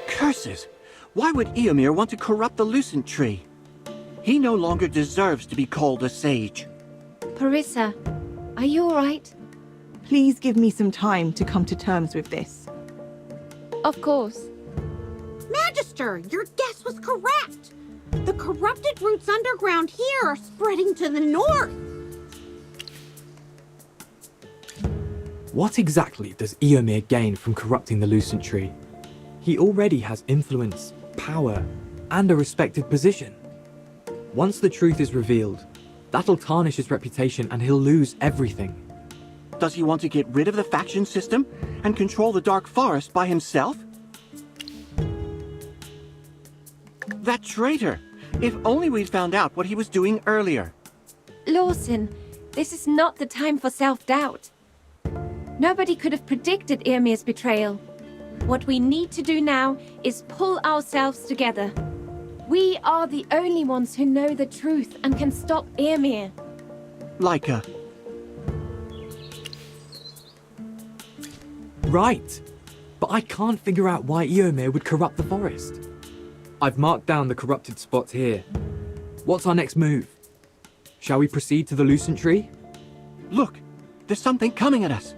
Curses! Why would Eomir want to corrupt the Lucent Tree? He no longer deserves to be called a sage. Parissa, are you alright? Please give me some time to come to terms with this. Of course. Magister, your guess was correct. The corrupted roots underground here are spreading to the north. What exactly does Eomir gain from corrupting the Lucent Tree? He already has influence, power, and a respected position. Once the truth is revealed, that'll tarnish his reputation and he'll lose everything. Does he want to get rid of the faction system and control the Dark Forest by himself? That traitor! If only we'd found out what he was doing earlier. Lawson, this is not the time for self-doubt. Nobody could have predicted Eomir's betrayal. What we need to do now is pull ourselves together. We are the only ones who know the truth and can stop Eomir. Leica. Right, but I can't figure out why Eomir would corrupt the forest. I've marked down the corrupted spots here. What's our next move? Shall we proceed to the Lucent Tree? Look! There's something coming at us!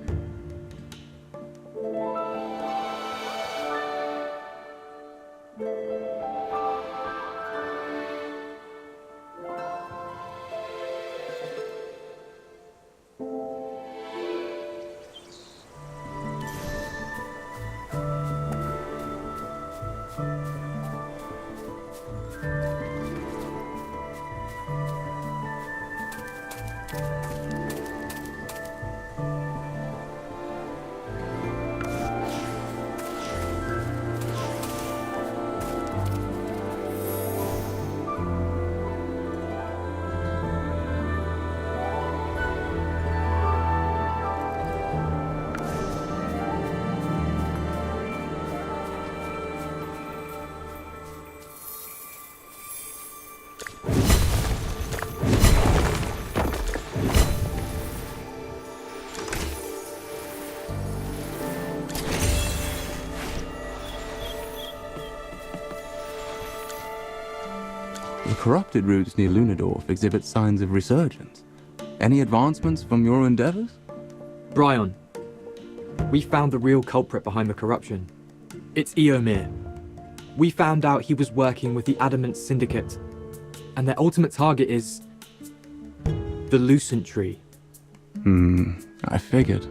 The corrupted roots near Lunadorf exhibit signs of resurgence. Any advancements from your endeavors? Bryon, we found the real culprit behind the corruption. It's Eomir. We found out he was working with the Adamant Syndicate, and their ultimate target is the Lucent Tree. I figured.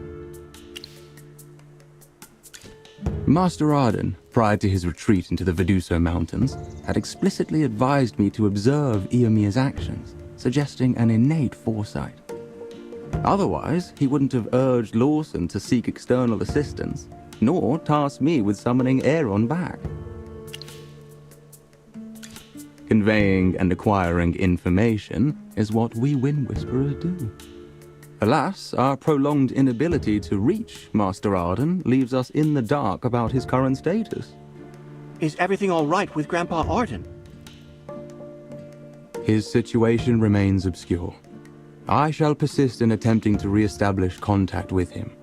Master Arden, prior to his retreat into the Veduso Mountains, had explicitly advised me to observe Eomir's actions, suggesting an innate foresight. Otherwise, he wouldn't have urged Lawson to seek external assistance, nor tasked me with summoning Aeron back. Conveying and acquiring information is what we Wind Whisperers do. Alas, our prolonged inability to reach Master Arden leaves us in the dark about his current status. Is everything all right with Grandpa Arden? His situation remains obscure. I shall persist in attempting to re-establish contact with him.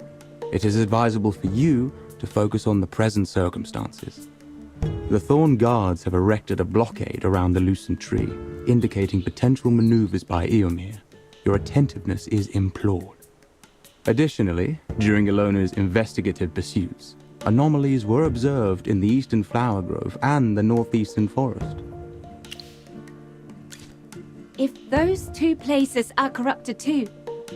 It is advisable for you to focus on the present circumstances. The Thorn Guards have erected a blockade around the Lucent Tree, indicating potential maneuvers by Eomir. Your attentiveness is implored. Additionally, during Ilona's investigative pursuits, Anomalies were observed in the Eastern Flower Grove and the Northeastern Forest. If those two places are corrupted too,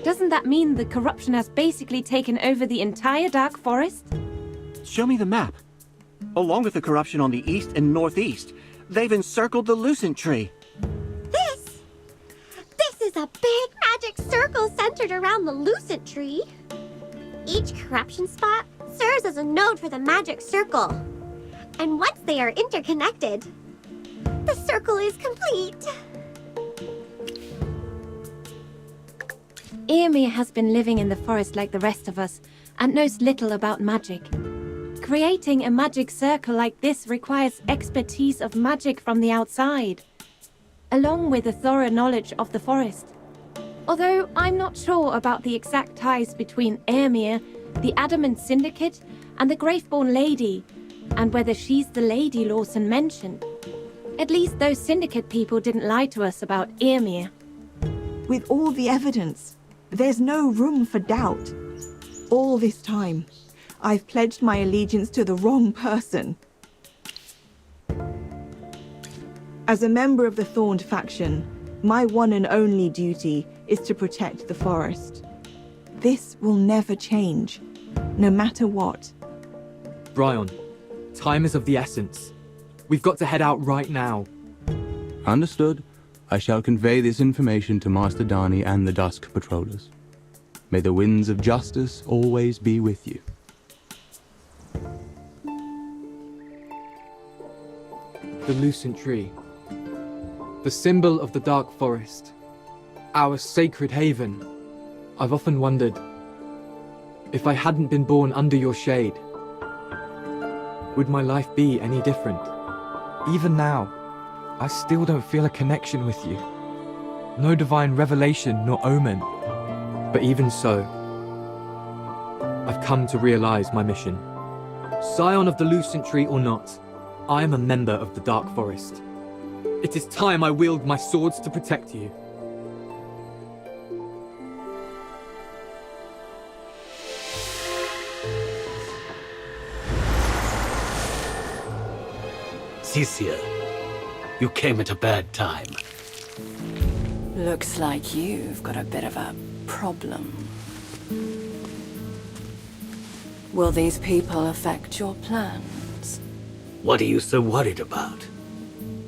doesn't that mean the corruption has basically taken over the entire Dark Forest? Show me the map. Along with the corruption on the east and northeast, they've encircled the Lucent Tree. This is a big magic circle centered around the Lucent Tree. Each corruption spot serves as a node for the magic circle. And once they are interconnected, the circle is complete. Eomir has been living in the forest like the rest of us and knows little about magic. Creating a magic circle like this requires expertise of magic from the outside, along with a thorough knowledge of the forest. Although I'm not sure about the exact ties between Eomir, the Adamant Syndicate, and the Graveborn Lady, and whether she's the lady Lawson mentioned. At least those Syndicate people didn't lie to us about Eomir. With all the evidence, there's no room for doubt. All this time, I've pledged my allegiance to the wrong person. As a member of the Thorned faction, my one and only duty is to protect the forest. This will never change, no matter what. Bryon, time is of the essence. We've got to head out right now. Understood. I shall convey this information to Master Dani and the Dusk Patrollers. May the winds of justice always be with you. The Lucent Tree. The symbol of the Dark Forest. Our sacred haven. I've often wondered, if I hadn't been born under your shade, would my life be any different? Even now, I still don't feel a connection with you. No divine revelation nor omen. But even so, I've come to realize my mission. Scion of the Lucent Tree or not, I am a member of the Dark Forest. It is time I wield my swords to protect you. Cecilia, you came at a bad time. Looks like you've got a bit of a problem. Will these people affect your plans? What are you so worried about?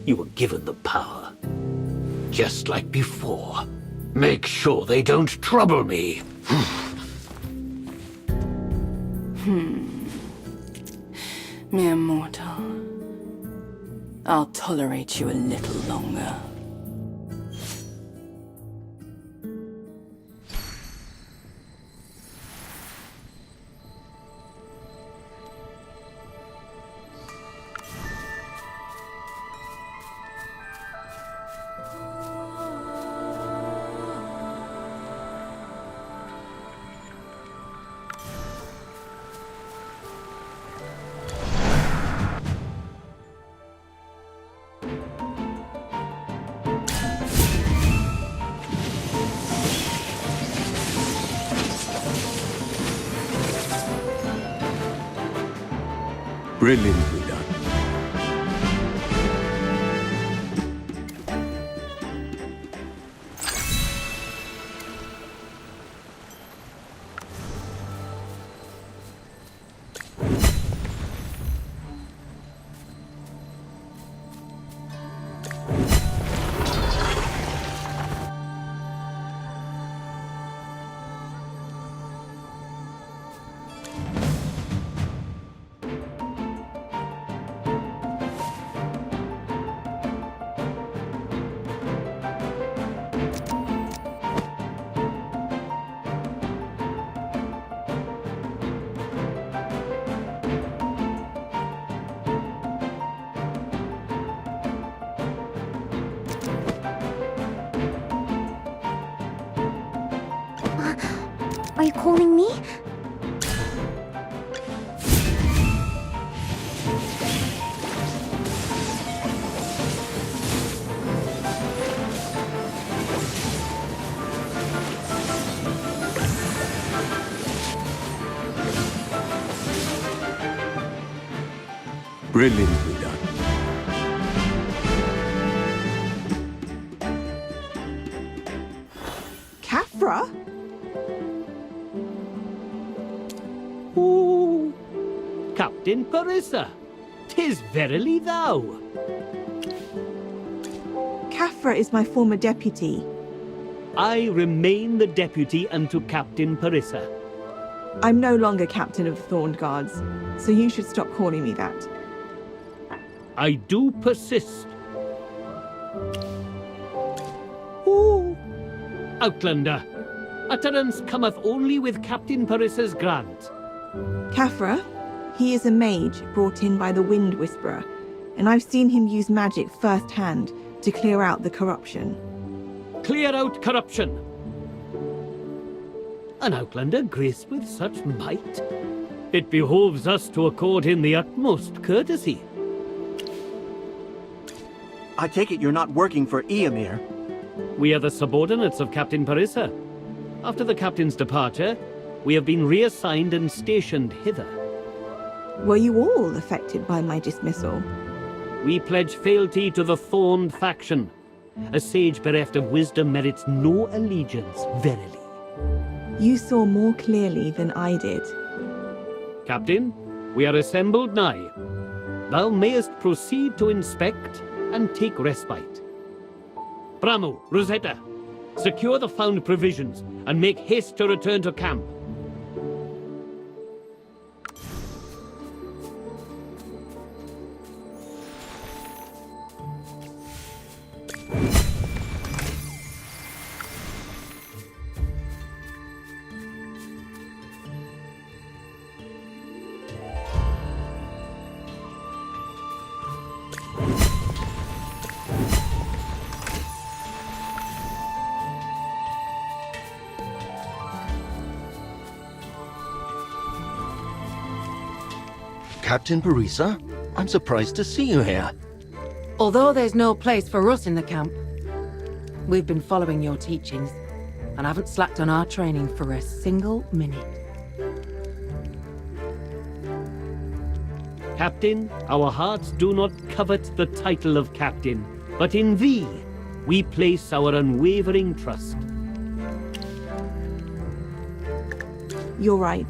You were given the power. Just like before. Make sure they don't trouble me. Mere mortal. I'll tolerate you a little longer. Brilliantly done. Are you calling me? Brilliantly done. Kafra? Ooh, Captain Parissa, 'tis verily thou. Kafra is my former deputy. I remain the deputy unto Captain Parissa. I'm no longer captain of the Thorned Guards, so you should stop calling me that. I do persist. Ooh, Outlander, utterance cometh only with Captain Parissa's grant. Kafra, he is a mage brought in by the Wind Whisperer, and I've seen him use magic firsthand to clear out the corruption. Clear out corruption. An Outlander graced with such might? It behoves us to accord him the utmost courtesy. I take it you're not working for Eomir. We are the subordinates of Captain Parissa. After the captain's departure, we have been reassigned and stationed hither. Were you all affected by my dismissal? We pledge fealty to the Thorned faction. A sage bereft of wisdom merits no allegiance, verily. You saw more clearly than I did. Captain, we are assembled nigh. Thou mayest proceed to inspect and take respite. Bramu, Rosetta, secure the found provisions and make haste to return to camp. Captain Parissa, I'm surprised to see you here. Although there's no place for us in the camp, we've been following your teachings and haven't slacked on our training for a single minute. Captain, our hearts do not covet the title of captain, but in thee we place our unwavering trust. You're right.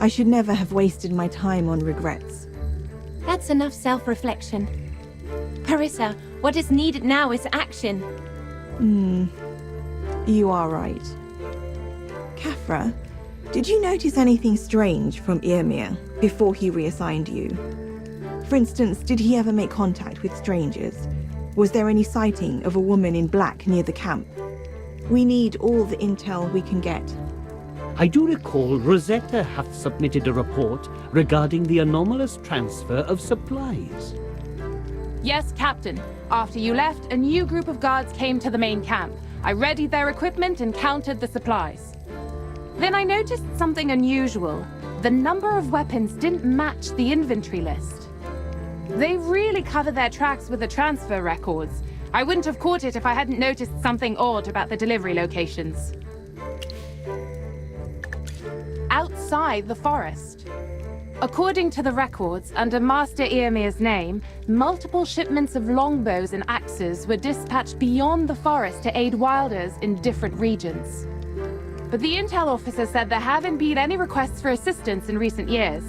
I should never have wasted my time on regrets. That's enough self-reflection. Parissa, what is needed now is action. You are right. Kafra, did you notice anything strange from Eomir before he reassigned you? For instance, did he ever make contact with strangers? Was there any sighting of a woman in black near the camp? We need all the intel we can get. I do recall Rosetta hath submitted a report regarding the anomalous transfer of supplies. Yes, Captain. After you left, a new group of guards came to the main camp. I readied their equipment and counted the supplies. Then I noticed something unusual. The number of weapons didn't match the inventory list. They really cover their tracks with the transfer records. I wouldn't have caught it if I hadn't noticed something odd about the delivery locations. Outside the forest. According to the records, under Master Eomir's name, multiple shipments of longbows and axes were dispatched beyond the forest to aid wilders in different regions. But the intel officer said there haven't been any requests for assistance in recent years.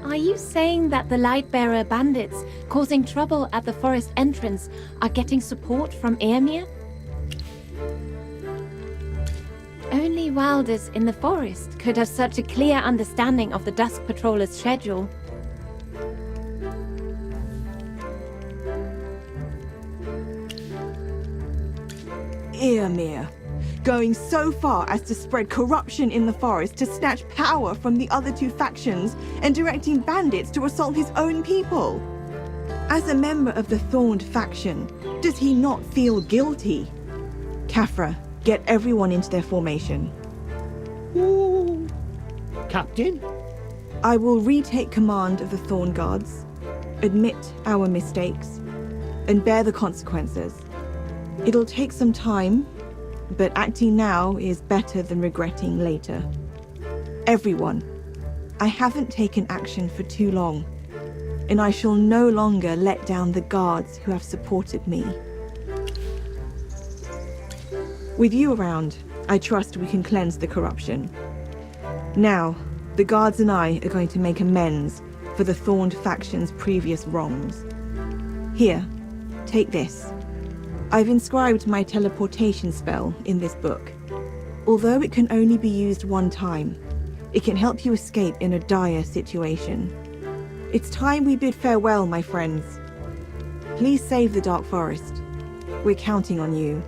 Are you saying that the Lightbearer bandits causing trouble at the forest entrance are getting support from Eomir? Only wilders in the forest could have such a clear understanding of the Dusk Patroller's schedule. Eomir, going so far as to spread corruption in the forest to snatch power from the other two factions and directing bandits to assault his own people. As a member of the Thorned faction, does he not feel guilty? Kafra, get everyone into their formation. Ooh. Captain? I will retake command of the Thorn Guards, admit our mistakes, and bear the consequences. It'll take some time, but acting now is better than regretting later. Everyone, I haven't taken action for too long, and I shall no longer let down the guards who have supported me. With you around, I trust we can cleanse the corruption. Now, the guards and I are going to make amends for the Thorned faction's previous wrongs. Here, take this. I've inscribed my teleportation spell in this book. Although it can only be used one time, it can help you escape in a dire situation. It's time we bid farewell, my friends. Please save the Dark Forest. We're counting on you.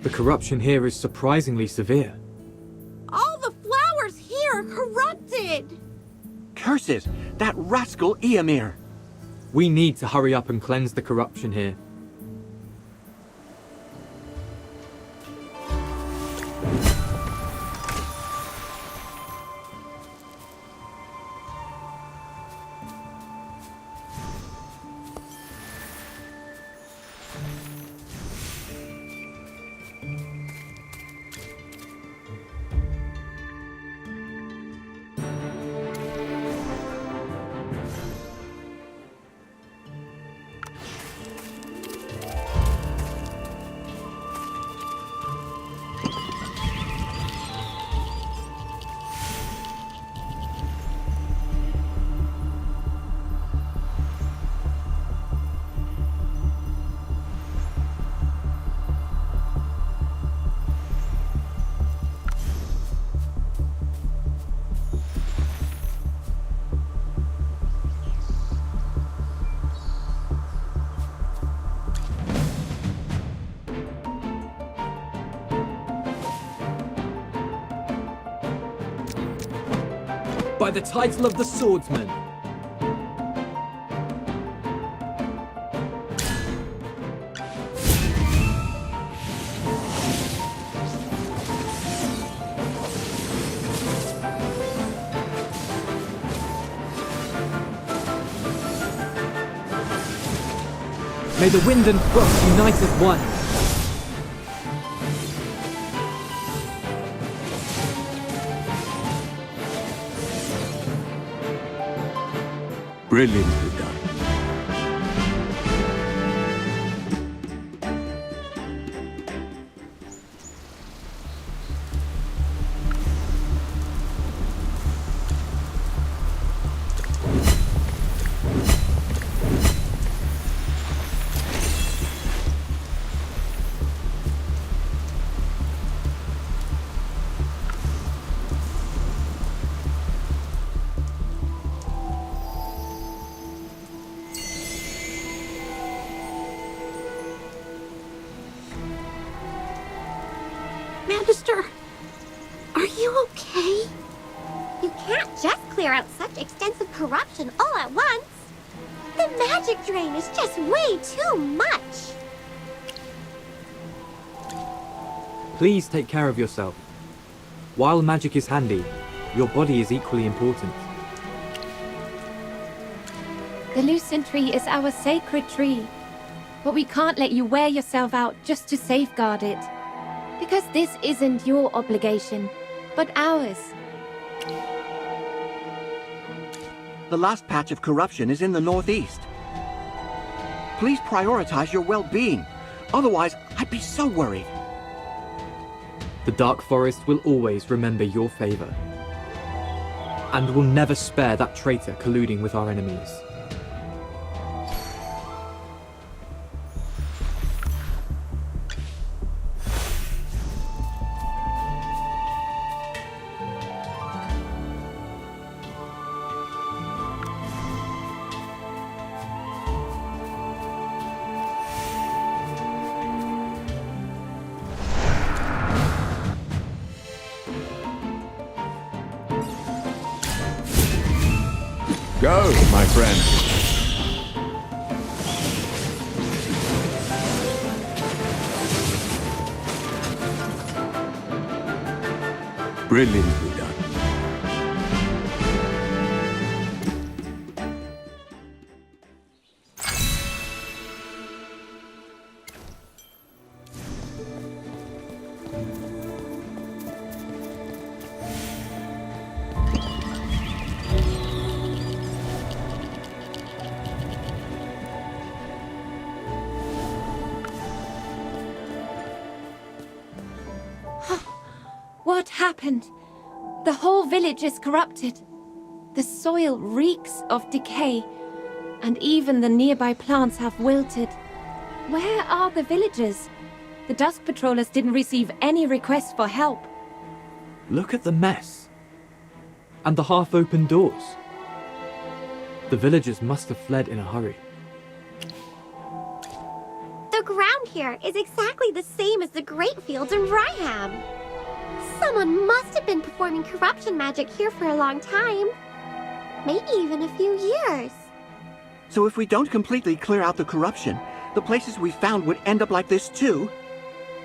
The corruption here is surprisingly severe. All the flowers here are corrupted! Curses! That rascal Eomir! We need to hurry up and cleanse the corruption here. By the title of the swordsman. May the wind and frost unite as one. Brilliantly done. Magister, are you okay? You can't just clear out such extensive corruption all at once. The magic drain is just way too much. Please take care of yourself. While magic is handy, your body is equally important. The Lucent Tree is our sacred tree, but we can't let you wear yourself out just to safeguard it. Because this isn't your obligation, but ours. The last patch of corruption is in the northeast. Please prioritize your well-being. Otherwise, I'd be so worried. The Dark Forest will always remember your favor. And will never spare that traitor colluding with our enemies. Go, my friend. Brilliantly done. What happened? The whole village is corrupted. The soil reeks of decay, and even the nearby plants have wilted. Where are the villagers? The Dusk Patrollers didn't receive any requests for help. Look at the mess. And the half-open doors. The villagers must have fled in a hurry. The ground here is exactly the same as the Great Fields in Ryham. Someone must have been performing corruption magic here for a long time. Maybe even a few years. So if we don't completely clear out the corruption, the places we found would end up like this too?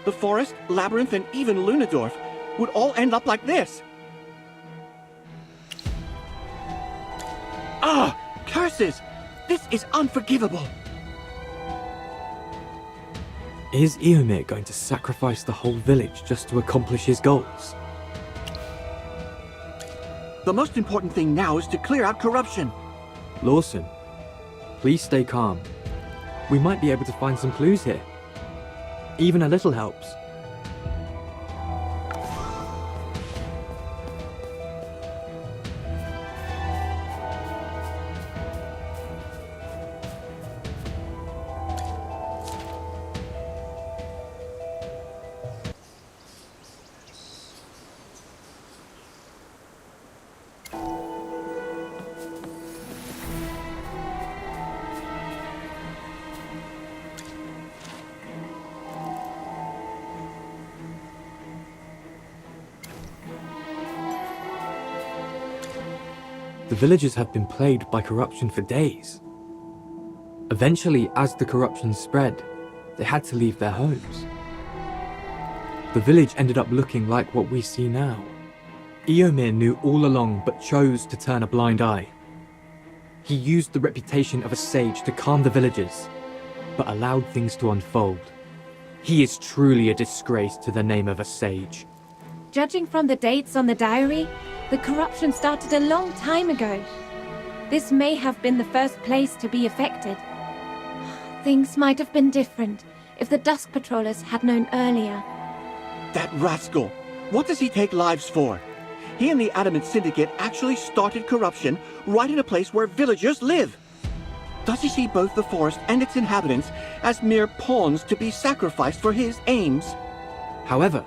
The forest, labyrinth, and even Lunadorf would all end up like this. Ah! Curses! This is unforgivable! Is Eomir going to sacrifice the whole village just to accomplish his goals? The most important thing now is to clear out corruption. Lawson, please stay calm. We might be able to find some clues here. Even a little helps. The villagers have been plagued by corruption for days. Eventually, as the corruption spread, they had to leave their homes. The village ended up looking like what we see now. Eomir knew all along but chose to turn a blind eye. He used the reputation of a sage to calm the villagers, but allowed things to unfold. He is truly a disgrace to the name of a sage. Judging from the dates on the diary, the corruption started a long time ago. This may have been the first place to be affected. Things might have been different if the Dusk Patrollers had known earlier. That rascal! What does he take lives for? He and the Adamant Syndicate actually started corruption right in a place where villagers live. Does he see both the forest and its inhabitants as mere pawns to be sacrificed for his aims? However,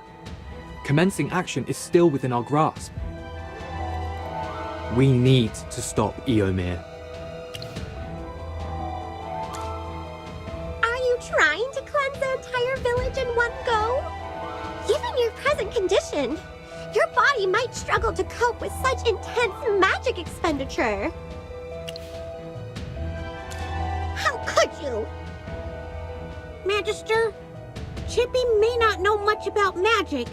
commencing action is still within our grasp. We need to stop Eomir. Are you trying to cleanse the entire village in one go? Given your present condition, your body might struggle to cope with such intense magic expenditure. How could you? Magister, Chippy may not know much about magic,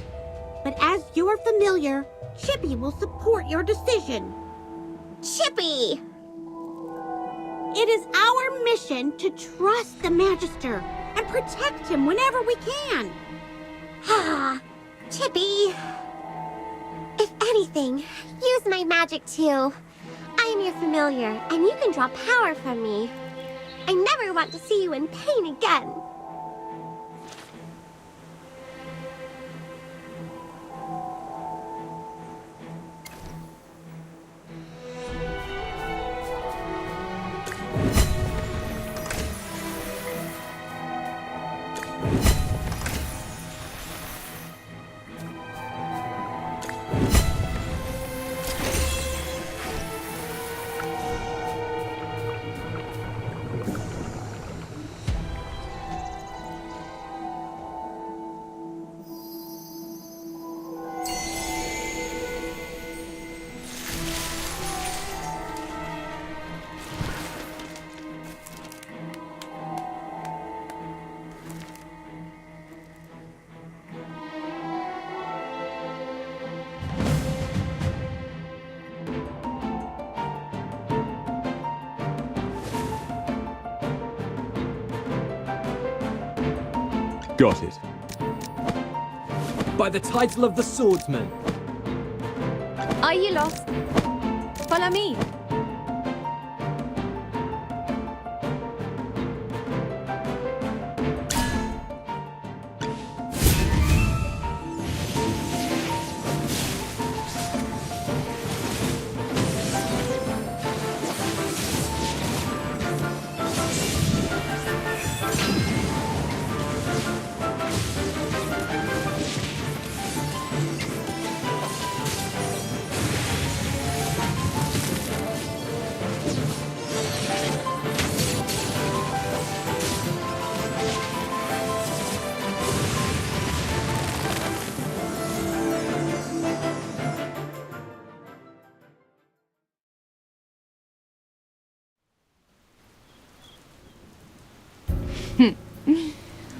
but as your familiar, Chippy will support your decision. Chippy! It is our mission to trust the Magister and protect him whenever we can. Ah, Chippy. If anything, use my magic too. I am your familiar, and you can draw power from me. I never want to see you in pain again. Got it. By the title of the swordsman. Are you lost? Follow me.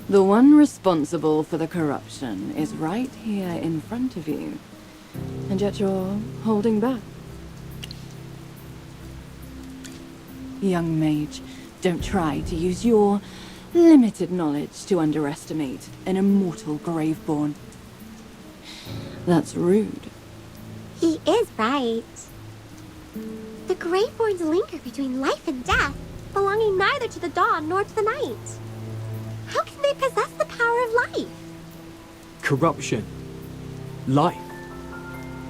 The one responsible for the corruption is right here in front of you. And yet you're holding back. Young mage, don't try to use your limited knowledge to underestimate an immortal Graveborn. That's rude. He is right. The Graveborns linger between life and death, belonging neither to the dawn nor to the night. How can they possess the power of life? Corruption. Life.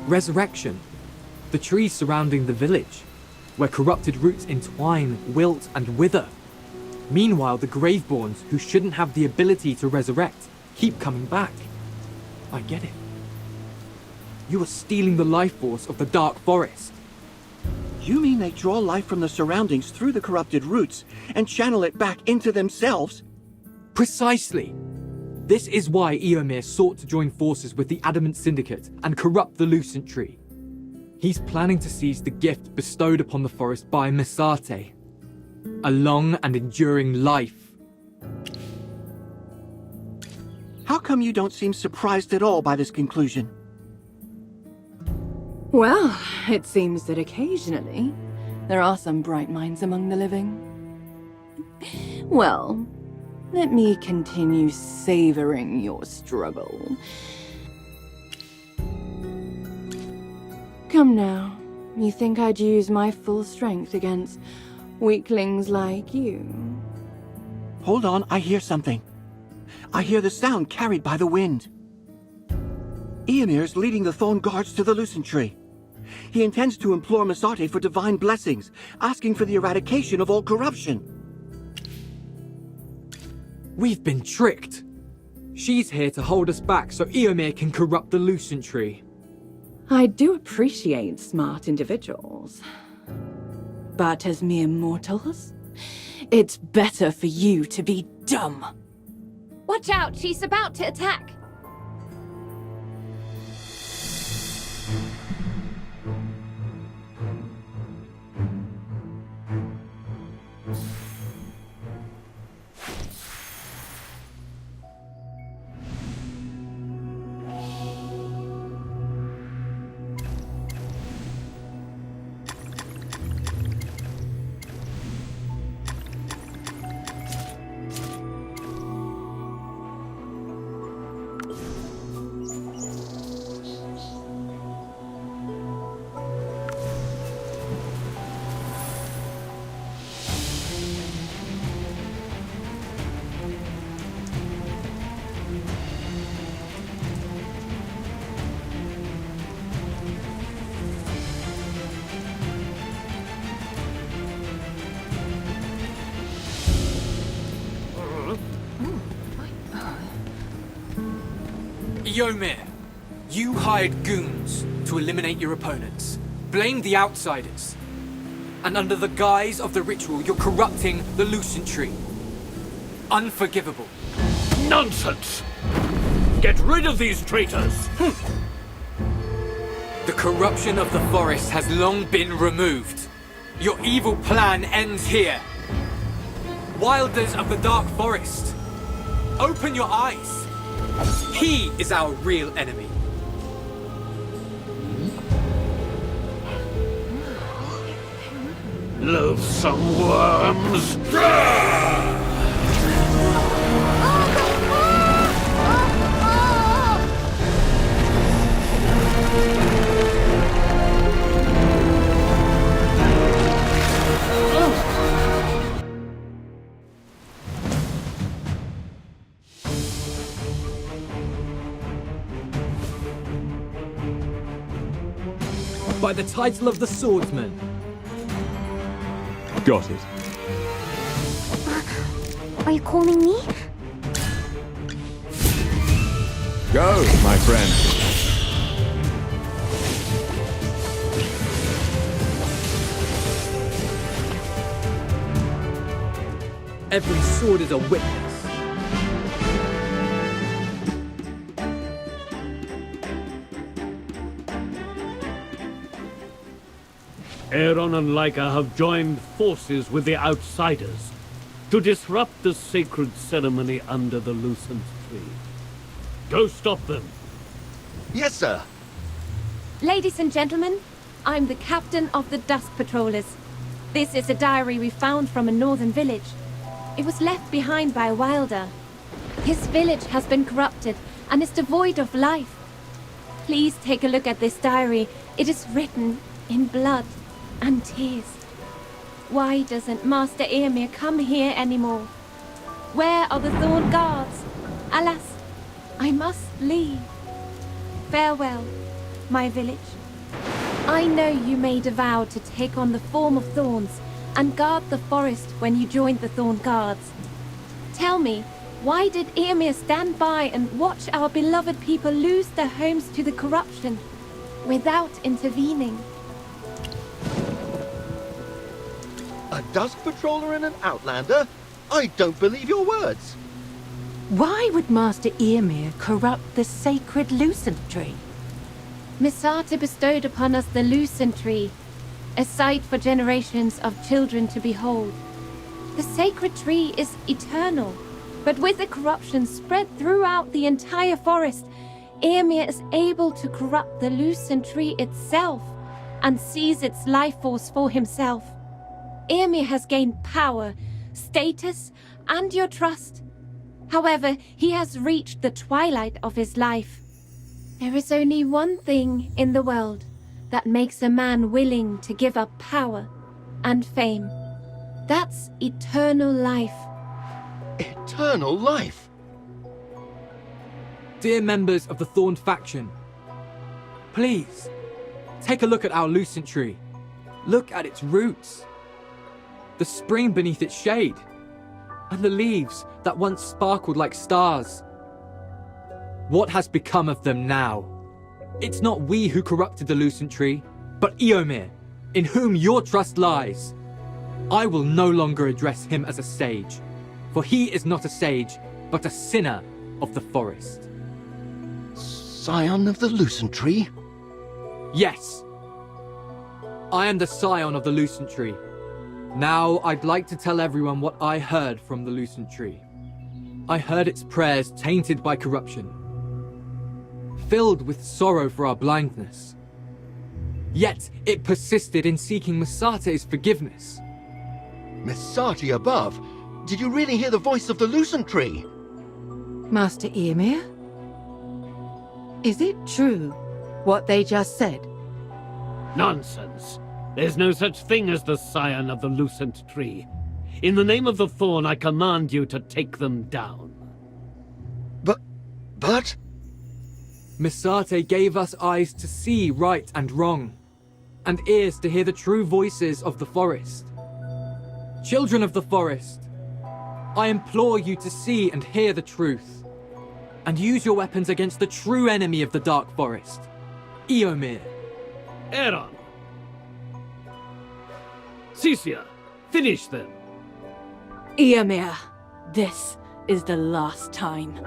Resurrection. The trees surrounding the village, where corrupted roots entwine, wilt, and wither. Meanwhile, the Graveborns, who shouldn't have the ability to resurrect, keep coming back. I get it. You are stealing the life force of the Dark Forest. You mean they draw life from the surroundings through the corrupted roots and channel it back into themselves? Precisely. This is why Eomir sought to join forces with the Adamant Syndicate and corrupt the Lucent Tree. He's planning to seize the gift bestowed upon the forest by Misate. A long and enduring life. How come you don't seem surprised at all by this conclusion? Well, it seems that occasionally there are some bright minds among the living. Well, let me continue savoring your struggle. Come now, you think I'd use my full strength against weaklings like you? Hold on, I hear something. I hear the sound carried by the wind. Eomir's leading the Thorn Guards to the Lucent Tree. He intends to implore Misate for divine blessings, asking for the eradication of all corruption. We've been tricked. She's here to hold us back so Eomir can corrupt the Lucent Tree. I do appreciate smart individuals. But as mere mortals, it's better for you to be dumb. Watch out, she's about to attack. Eomir, you hired goons to eliminate your opponents, blame the outsiders, and under the guise of the ritual, you're corrupting the Lucent Tree. Unforgivable. Nonsense! Get rid of these traitors! The corruption of the forest has long been removed. Your evil plan ends here. Wilders of the Dark Forest, open your eyes. He is our real enemy. Loathsome worms! by the title of the Swordsman. Got it. Are you calling me? Go, my friend. Every sword is a witness. Aaron and Leica have joined forces with the Outsiders to disrupt the sacred ceremony under the Lucent Tree. Go stop them. Yes, sir. Ladies and gentlemen, I'm the captain of the Dusk Patrollers. This is a diary we found from a northern village. It was left behind by a wilder. His village has been corrupted and is devoid of life. Please take a look at this diary. It is written in blood and tears. Why doesn't Master Eomir come here anymore? Where are the Thorn Guards? Alas, I must leave. Farewell, my village. I know you made a vow to take on the form of thorns and guard the forest when you joined the Thorn Guards. Tell me, why did Eomir stand by and watch our beloved people lose their homes to the corruption without intervening? A Dusk Patroller and an Outlander? I don't believe your words. Why would Master Eomir corrupt the sacred Lucent Tree? Misata bestowed upon us the Lucent Tree, a sight for generations of children to behold. The sacred tree is eternal, but with the corruption spread throughout the entire forest, Eomir is able to corrupt the Lucent Tree itself and seize its life force for himself. Eomir has gained power, status, and your trust. However, he has reached the twilight of his life. There is only one thing in the world that makes a man willing to give up power and fame. That's eternal life. Eternal life? Dear members of the Thorn faction, please, take a look at our Lucent Tree. Look at its roots, the spring beneath its shade, and the leaves that once sparkled like stars. What has become of them now? It's not we who corrupted the Lucent Tree, but Eomir, in whom your trust lies. I will no longer address him as a sage, for he is not a sage, but a sinner of the forest. Scion of the Lucent Tree? Yes. I am the scion of the Lucent Tree. Now, I'd like to tell everyone what I heard from the Lucent Tree. I heard its prayers tainted by corruption, filled with sorrow for our blindness. Yet, it persisted in seeking Misate's forgiveness. Misati above? Did you really hear the voice of the Lucent Tree? Master Eomir? Is it true what they just said? Nonsense. There's no such thing as the Scion of the Lucent Tree. In the name of the Thorn, I command you to take them down. But... Misate gave us eyes to see right and wrong, and ears to hear the true voices of the forest. Children of the forest, I implore you to see and hear the truth, and use your weapons against the true enemy of the Dark Forest, Eomir. Aaron! Cisia, finish them! Eomir, this is the last time.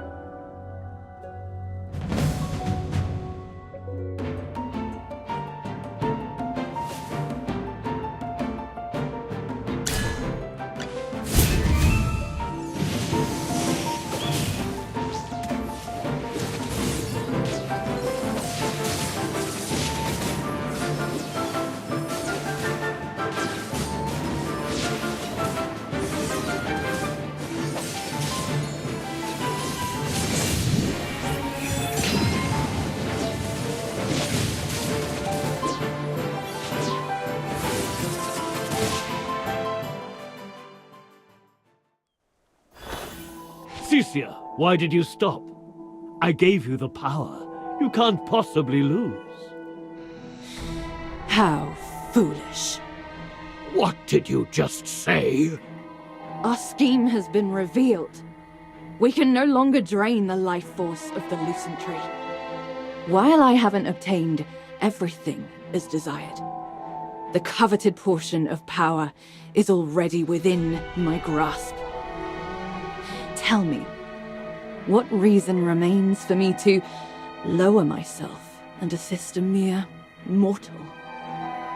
Cisia, why did you stop? I gave you the power. You can't possibly lose. How foolish. What did you just say? Our scheme has been revealed. We can no longer drain the life force of the Lucent Tree. While I haven't obtained everything as desired, the coveted portion of power is already within my grasp. Tell me, what reason remains for me to lower myself and assist a mere mortal?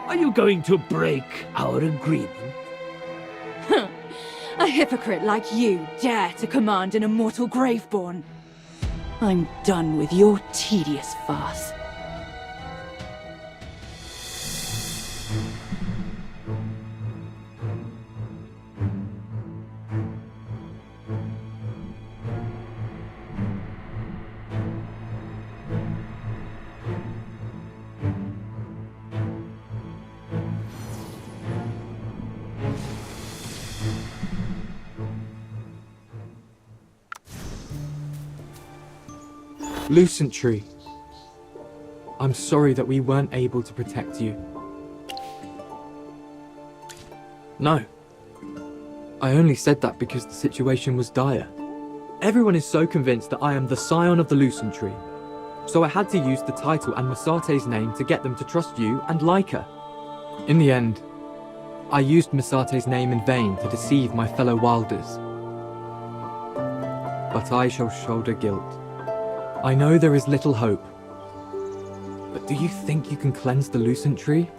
Are you going to break our agreement? A hypocrite like you dare to command an immortal Graveborn. I'm done with your tedious farce. Lucent Tree. I'm sorry that we weren't able to protect you. No. I only said that because the situation was dire. Everyone is so convinced that I am the scion of the Lucent Tree. So I had to use the title and Masate's name to get them to trust you and like her. In the end, I used Masate's name in vain to deceive my fellow Wilders. But I shall shoulder guilt. I know there is little hope. But do you think you can cleanse the Lucent Tree?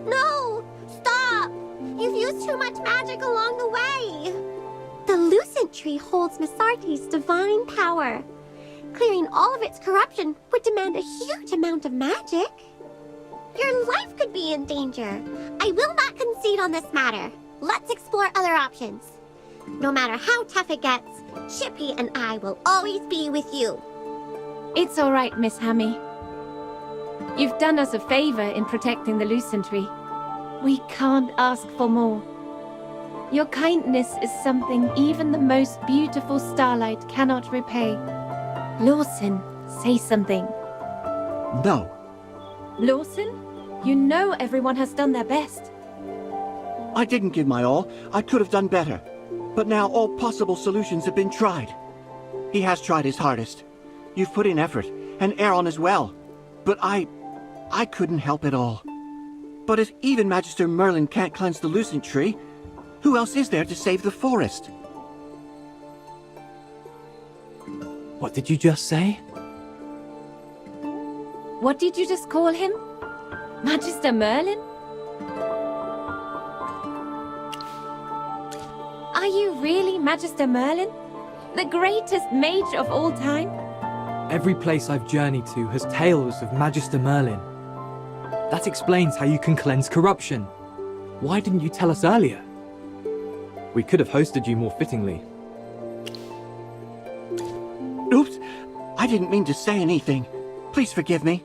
No! Stop! You've used too much magic along the way! The Lucent Tree holds Masate's divine power. Clearing all of its corruption would demand a huge amount of magic. Your life could be in danger. I will not concede on this matter. Let's explore other options. No matter how tough it gets, Chippy and I will always be with you. It's all right, Miss Hammy. You've done us a favor in protecting the Lucent Tree. We can't ask for more. Your kindness is something even the most beautiful starlight cannot repay. Lawson, say something. No. Lawson, you know everyone has done their best. I didn't give my all. I could have done better. But now all possible solutions have been tried. He has tried his hardest. You've put in effort, and Aaron as well. But I couldn't help it all. But if even Magister Merlin can't cleanse the Lucent Tree, who else is there to save the forest? What did you just say? What did you just call him? Magister Merlin? Are you really Magister Merlin? The greatest mage of all time? Every place I've journeyed to has tales of Magister Merlin. That explains how you can cleanse corruption. Why didn't you tell us earlier? We could have hosted you more fittingly. Oops! I didn't mean to say anything. Please forgive me.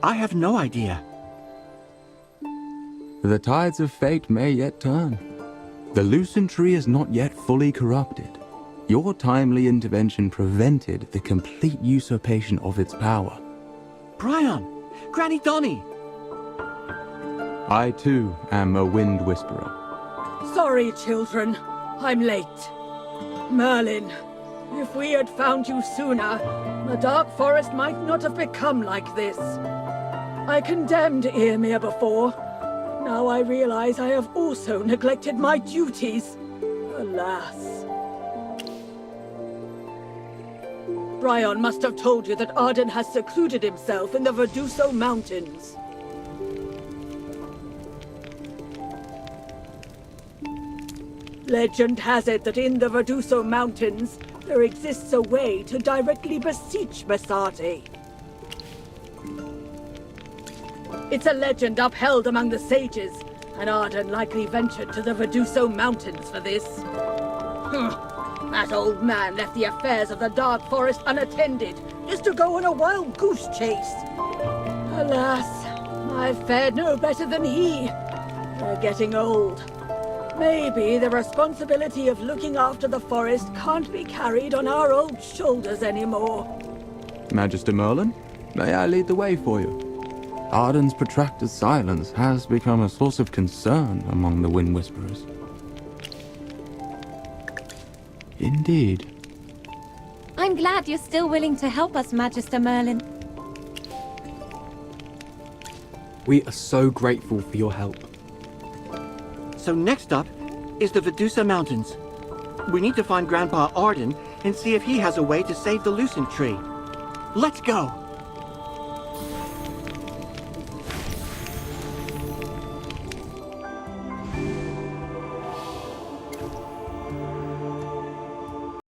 I have no idea. The tides of fate may yet turn. The Lucent Tree is not yet fully corrupted. Your timely intervention prevented the complete usurpation of its power. Brian! Granny Donny! I too am a wind whisperer. Sorry, children. I'm late. Merlin, if we had found you sooner, the Dark Forest might not have become like this. I condemned Eomir before. Now I realize I have also neglected my duties. Alas. Brian must have told you that Arden has secluded himself in the Verduso Mountains. Legend has it that in the Verduso Mountains, there exists a way to directly beseech Masate. It's a legend upheld among the sages, and Arden likely ventured to the Verduso Mountains for this. That old man left the affairs of the Dark Forest unattended, just to go on a wild goose chase. Alas, I've fared no better than he. We're getting old. Maybe the responsibility of looking after the forest can't be carried on our old shoulders anymore. Magister Merlin, May I lead the way for you? Arden's protracted silence has become a source of concern among the Wind Whisperers. Indeed. I'm glad you're still willing to help us, Magister Merlin. We are so grateful for your help. So next up is the Vidusa Mountains. We need to find Grandpa Arden and see if he has a way to save the Lucent Tree. Let's go!